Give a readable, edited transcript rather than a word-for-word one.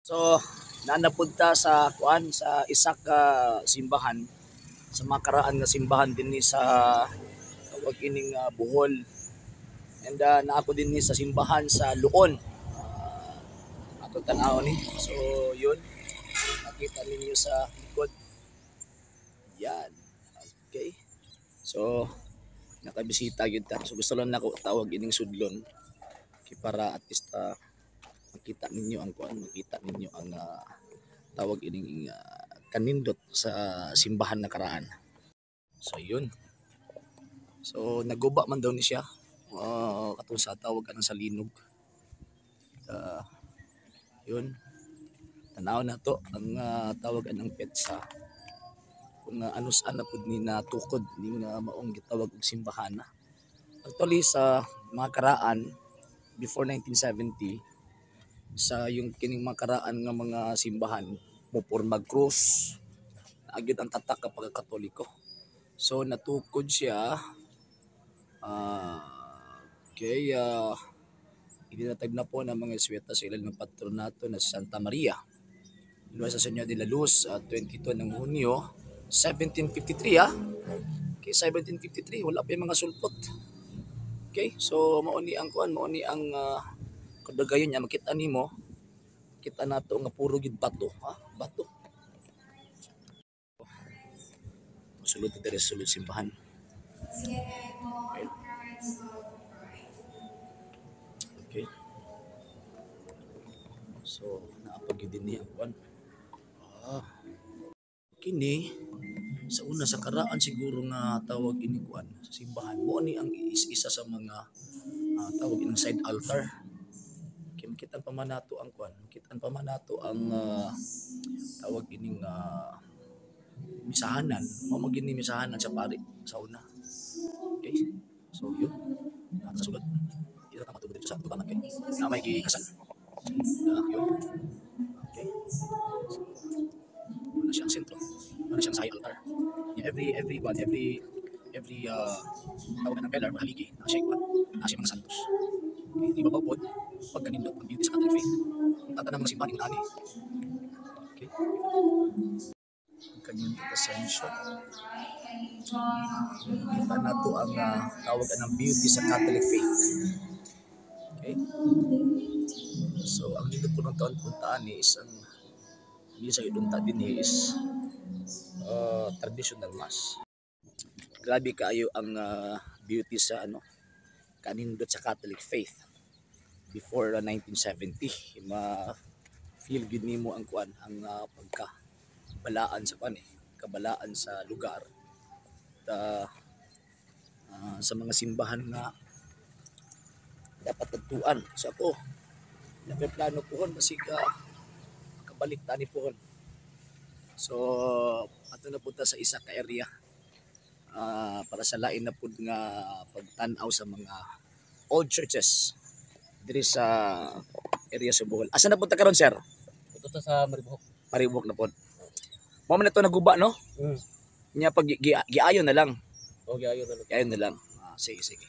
So, napunta sa kuan sa isa ka simbahan sa makaraan nga simbahan dinhi sa tawag ining Bohol. And naako dinhi sa simbahan sa Luon. Ato tan-aw ni. So, yun. Nakita ninyo sa likod. Yan. Okay. So, nakabisita gyud ta. So, gusto lang nako tawag ining sudlon kay para at least makita ninyo ang kuan, makita ninyo ang tawag ining kanindot sa simbahan na karaan. So yun. So naguba man daw ni siya. Katong sa tawag anang salinog. Yun. Tanaw na to ang tawag anang petsa. Kung anus ana pud ni natukod ning maong gitawag og simbahan. Actually sa mga karaan before 1970 sa yung kining makaraan nga mga simbahan mupormag krus naagid ang tatak kapag Katoliko. So natukod siya itinatag na po ng mga Jesuita sa ilang ng patronato na Santa Maria Nuestra Señora de la Luz 22 ng Hunyo 1753 Okay, 1753 wala pa yung mga sulpot. Okay, so mauni ang kuan, mauni ang kadagayon niya makita nimo. Kita nato nga puro gid bato, bato. Sulod diri sa sulod simbahan. Okay. So naapag din niya kuan. Kini sa una sa karaan siguro nga tawag ini kuan sa simbahan mo ni ang isa sa mga tawag ining side altar. Kaya makita pamanato ang kuan, makita pamanato ang tawag ining misahanan, mo gini misahanan sa pari sa una. Okay? So yun. Nakasulod. Ito ta matubod dito sa tubangan kay. Na may gikasal. Yun. Okay. So, wala siyang sentro. Wala siyang side altar. Every tawag ng pillar haligi na siya kuan, na siya mga santos. Okay, di ba po pag kanindot ang beauty sa Catholic faith. Tata ng mga simbahan ng ani. Okay. Kanindot ascension. Kita na to ang tawag ng beauty sa Catholic faith. Okay. So ang dito po ng taon puntaan is ang hindi sa idunta din is traditional mass. Grabe kaayo ang beauty sa kanindot sa Catholic faith before 1970 feel gid nimo ang kuan ang pagkabalaan sa kuan kabalaan sa lugar sa mga simbahan nga dapat tagtuan sa ako plano pohon basig kabalik tani pohon. So ato na punta sa isa ka area para sa lain na pud nga pagtan-aw sa mga old churches diri sa area sa Bohol. Asa na punta karon sir? Punta sa Maribohok. Maribohok na pud. Mo man ito naguba no? Nya pag giayon na lang. O giayon na lang. Giayon na lang. Sige sige.